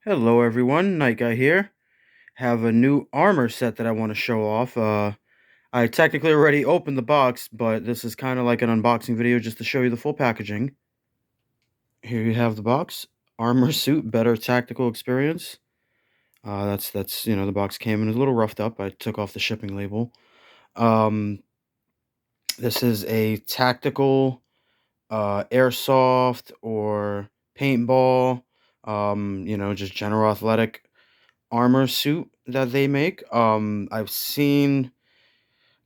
Hello everyone, Night Guy here. Have a new armor set that I want to show off. I technically already opened the box, but this is kind of like an unboxing video just to show you the full packaging. Here you have the box. Armor suit, better tactical experience. That's the box came in a little roughed up. I took off the shipping label. Um, this is a tactical airsoft or paintball, just general athletic armor suit that they make. I've seen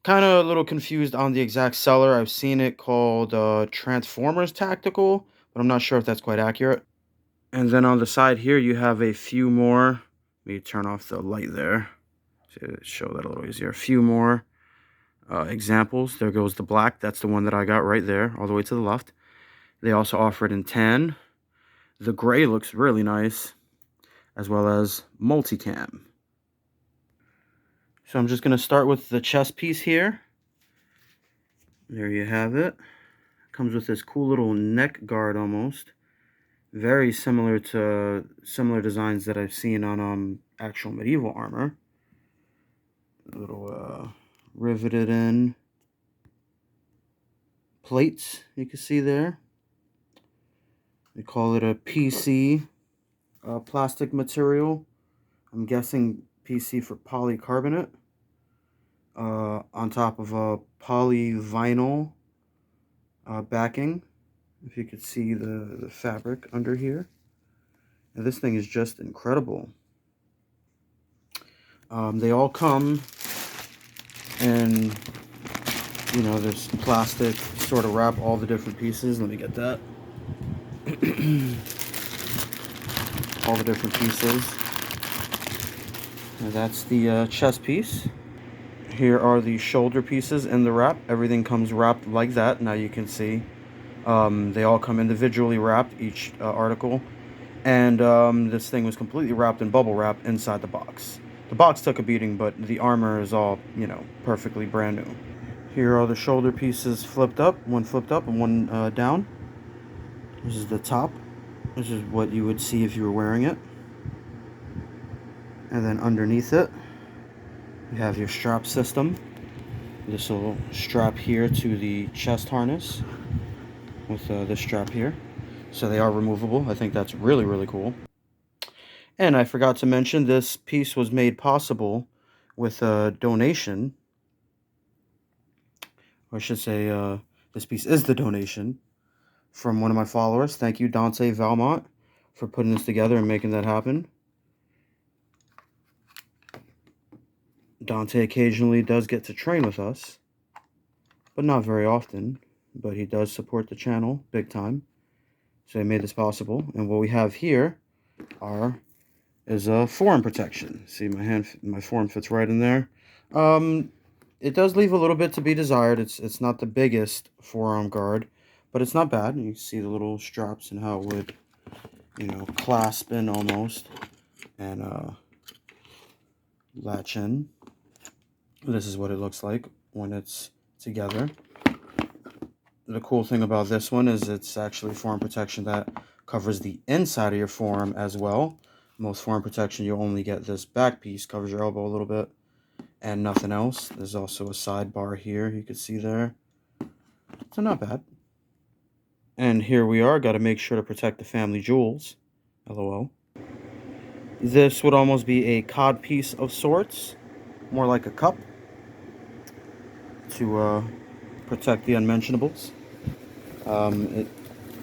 kind of a little confused on the exact seller. I've seen it called Transformers Tactical, but I'm not sure if that's quite accurate. And then on the side here, you have a few more. Let me turn off the light there to show that a little easier. A few more examples. There goes the black. That's the one that I got right there, all the way to the left. They also offer it in tan. The gray looks really nice, as well as multicam. So I'm just going to start with the chest piece here. There you have it. Comes with this cool little neck guard almost. Very similar to similar designs that I've seen on actual medieval armor. A little riveted in plates you can see there. They call it a PC plastic material. I'm guessing PC for polycarbonate. On top of a polyvinyl backing, if you could see the fabric under here. And this thing is just incredible. They all come in, this plastic sort of wrap, all the different pieces. Let me get that. All the different pieces. And that's the chest piece. Here are the shoulder pieces in the wrap. Everything comes wrapped like that. Now you can see they all come individually wrapped, each article. And this thing was completely wrapped in bubble wrap inside the box. The box took a beating, but the armor is all, perfectly brand new. Here are the shoulder pieces flipped up, one flipped up and one down. This is the top. This is what you would see if you were wearing it. And then underneath it, you have your strap system. This will strap here to the chest harness with this strap here. So they are removable. I think that's really, really cool. And I forgot to mention, this piece was made possible with a donation. Or I should say, this piece is the donation from one of my followers. Thank you, Dante Valmont, for putting this together and making that happen. Dante occasionally does get to train with us, but not very often. But he does support the channel big time. So he made this possible. And what we have here is a forearm protection. See, my forearm fits right in there. It does leave a little bit to be desired. It's not the biggest forearm guard, but it's not bad. You can see the little straps and how it would, clasp in almost and latch in. This is what it looks like when it's together. The cool thing about this one is it's actually forearm protection that covers the inside of your forearm as well. Most forearm protection, you only get this back piece, covers your elbow a little bit, and nothing else. There's also a sidebar here, you can see there. So not bad. And here we are, got to make sure to protect the family jewels. LOL. This would almost be a cod piece of sorts, more like a cup, to protect the unmentionables.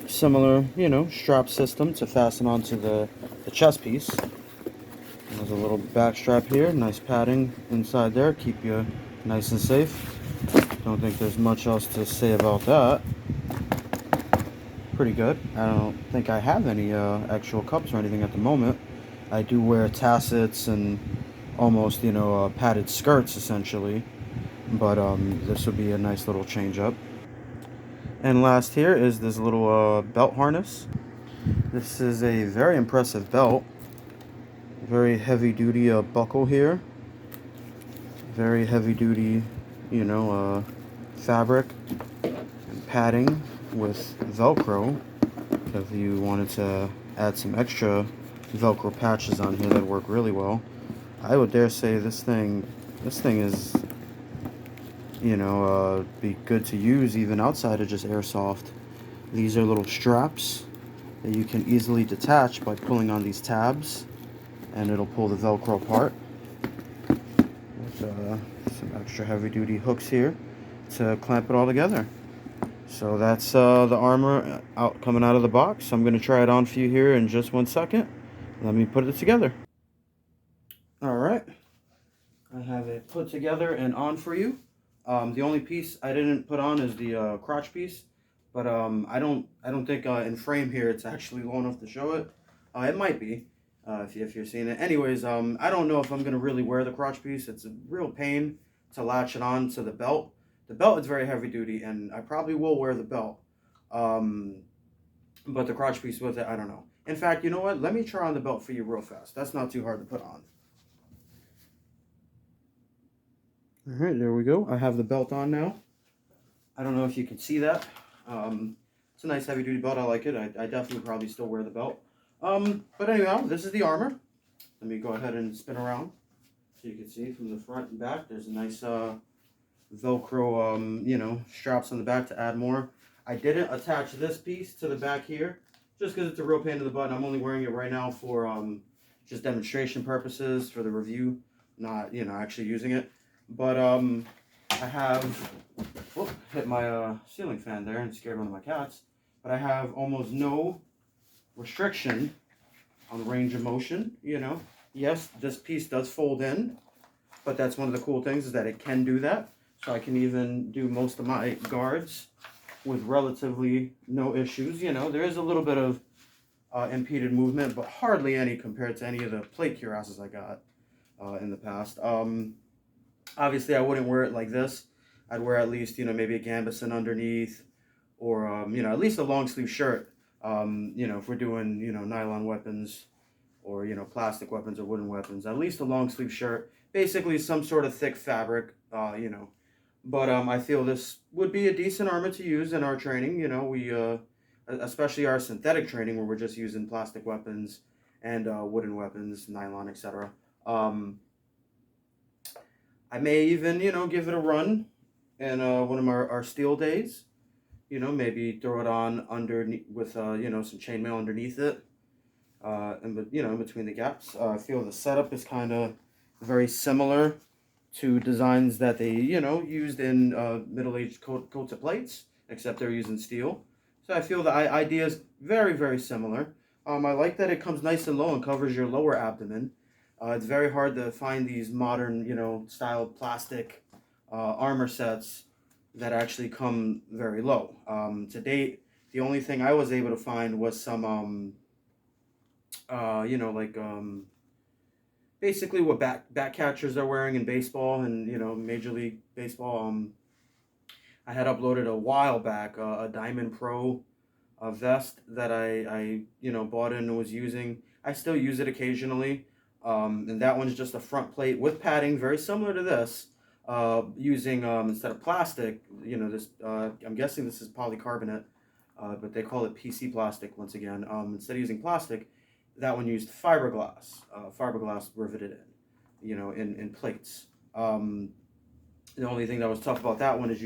Similar, strap system to fasten onto the chest piece. And there's a little back strap here, nice padding inside there, keep you nice and safe. Don't think there's much else to say about that. Pretty good. I don't think I have any actual cups or anything at the moment. I do wear tassets and almost, padded skirts essentially. But this would be a nice little change up. And last here is this little belt harness. This is a very impressive belt. Very heavy duty buckle here. Very heavy duty, fabric and padding with Velcro. If you wanted to add some extra Velcro patches on here that work really well. I would dare say this thing is, be good to use even outside of just airsoft. These are little straps that you can easily detach by pulling on these tabs, and it'll pull the Velcro apart. There's some extra heavy-duty hooks here to clamp it all together. So that's the armor coming out of the box. I'm going to try it on for you here in just 1 second. Let me put it together. All right. I have it put together and on for you. The only piece I didn't put on is the crotch piece, but I don't think in frame here it's actually low enough to show it. It might be if you're seeing it. Anyways, I don't know if I'm gonna really wear the crotch piece. It's a real pain to latch it on to the belt. The belt is very heavy duty, and I probably will wear the belt. But the crotch piece with it, I don't know. In fact, you know what? Let me try on the belt for you real fast. That's not too hard to put on. All right, there we go. I have the belt on now. I don't know if you can see that. It's a nice heavy duty belt. I like it. I definitely probably still wear the belt. But anyhow, this is the armor. Let me go ahead and spin around so you can see from the front and back. There's a nice Velcro, straps on the back to add more. I didn't attach this piece to the back here just because it's a real pain in the butt. I'm only wearing it right now for just demonstration purposes for the review, not actually using it. But I have hit my ceiling fan there and scared one of my cats. But I have almost no restriction on range of motion. Yes, this piece does fold in, but that's one of the cool things is that it can do that. So I can even do most of my guards with relatively no issues. There is a little bit of impeded movement, but hardly any compared to any of the plate cuirasses I got in the past. Obviously, I wouldn't wear it like this. I'd wear at least, maybe a gambeson underneath, or, at least a long sleeve shirt. If we're doing, nylon weapons, or, plastic weapons or wooden weapons, at least a long sleeve shirt. Basically, some sort of thick fabric, But I feel this would be a decent armor to use in our training. We, especially our synthetic training, where we're just using plastic weapons and wooden weapons, nylon, etc. I may even, give it a run in one of our steel days. Maybe throw it on underneath with, some chainmail underneath it. In between the gaps. I feel the setup is kind of very similar to designs that they, used in middle-aged coats of plates, except they're using steel. So I feel the idea is very, very similar. I like that it comes nice and low and covers your lower abdomen. It's very hard to find these modern, style plastic armor sets that actually come very low. To date, the only thing I was able to find was some, basically what bat catchers are wearing in baseball and Major League Baseball. I had uploaded a while back a Diamond Pro vest that I bought in and was using. I still use it occasionally. And that one's just a front plate with padding, very similar to this, using instead of plastic, this I'm guessing this is polycarbonate, but they call it PC plastic once again. Instead of using plastic, that one used fiberglass riveted in plates. The only thing that was tough about that one is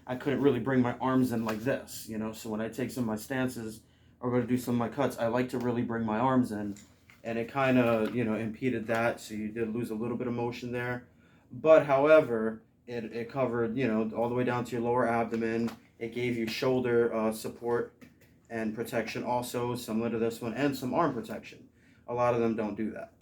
I couldn't really bring my arms in like this, so when I take some of my stances or go to do some of my cuts, I like to really bring my arms in, and it kind of, impeded that, so you did lose a little bit of motion there. But however, it covered, all the way down to your lower abdomen. It gave you shoulder support and protection also, similar to this one, and some arm protection. A lot of them don't do that.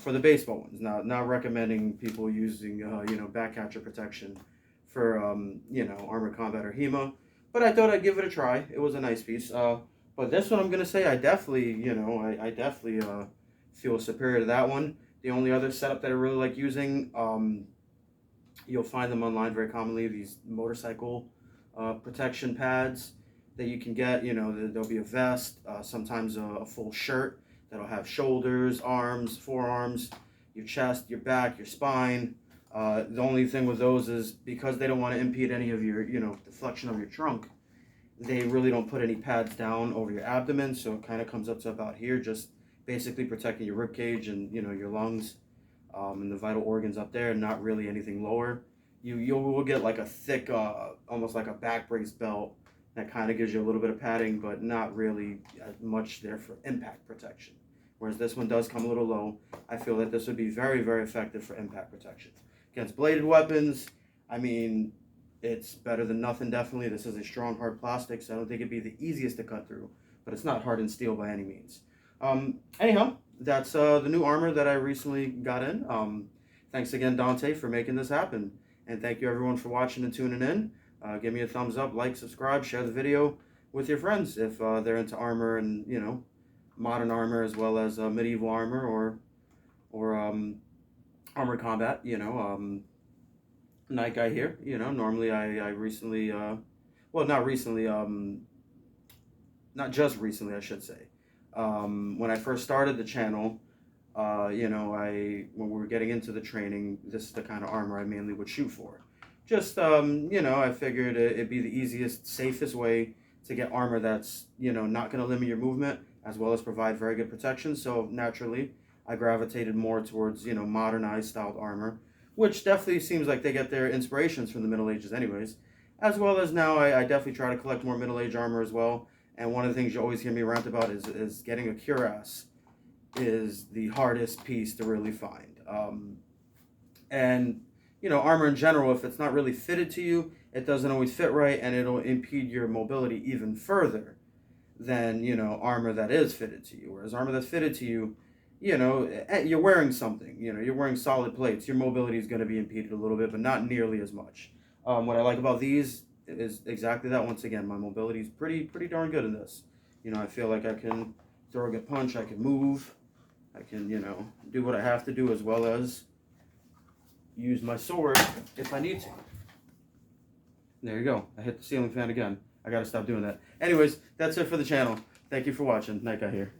For the baseball ones, not recommending people using, backcatcher protection for, armored combat or HEMA, but I thought I'd give it a try. It was a nice piece. But this one, I'm gonna say, I definitely, I definitely feel superior to that one. The only other setup that I really like using, you'll find them online very commonly, these motorcycle protection pads that you can get. There'll be a vest, sometimes a full shirt that'll have shoulders, arms, forearms, your chest, your back, your spine. The only thing with those is because they don't want to impede any of your, the flexion of your trunk, they really don't put any pads down over your abdomen, so it kind of comes up to about here, just basically protecting your rib cage and, you know, your lungs, and the vital organs up there, not really anything lower. You will get like a thick, almost like a back brace belt that kind of gives you a little bit of padding, but not really as much there for impact protection. Whereas this one does come a little low. I feel that this would be very, very effective for impact protection. Against bladed weapons, I mean, it's better than nothing, definitely. This is a strong, hard plastic, so I don't think it'd be the easiest to cut through, but it's not hardened steel by any means. Anyhow, that's the new armor that I recently got in. Thanks again, Dante, for making this happen. And thank you, everyone, for watching and tuning in. Give me a thumbs up, like, subscribe, share the video with your friends if they're into armor and, you know, modern armor as well as medieval armor or armored combat. You know, night guy here. You know, normally I recently, well, not recently, not just recently, I should say. When I first started the channel, you know, when we were getting into the training, this is the kind of armor I mainly would shoot for. Just, you know, I figured it'd be the easiest, safest way to get armor that's, you know, not going to limit your movement as well as provide very good protection. So naturally, I gravitated more towards, you know, modernized styled armor, which definitely seems like they get their inspirations from the Middle Ages anyways. As well as now I definitely try to collect more Middle Age armor as well. And one of the things you always hear me rant about is getting a cuirass is the hardest piece to really find. And, you know, armor in general, if it's not really fitted to you, it doesn't always fit right, and it'll impede your mobility even further than, you know, armor that is fitted to you. Whereas armor that's fitted to you, you know, you're wearing something, you know, you're wearing solid plates. Your mobility is going to be impeded a little bit, but not nearly as much. What I like about these is exactly that. Once again, my mobility is pretty darn good in this. You know, I feel like I can throw a good punch, I can move, I can, you know, do what I have to do as well as use my sword if I need to. There you go. I hit the ceiling fan again. I gotta stop doing that. Anyways, that's it for the channel. Thank you for watching. Night Guy here.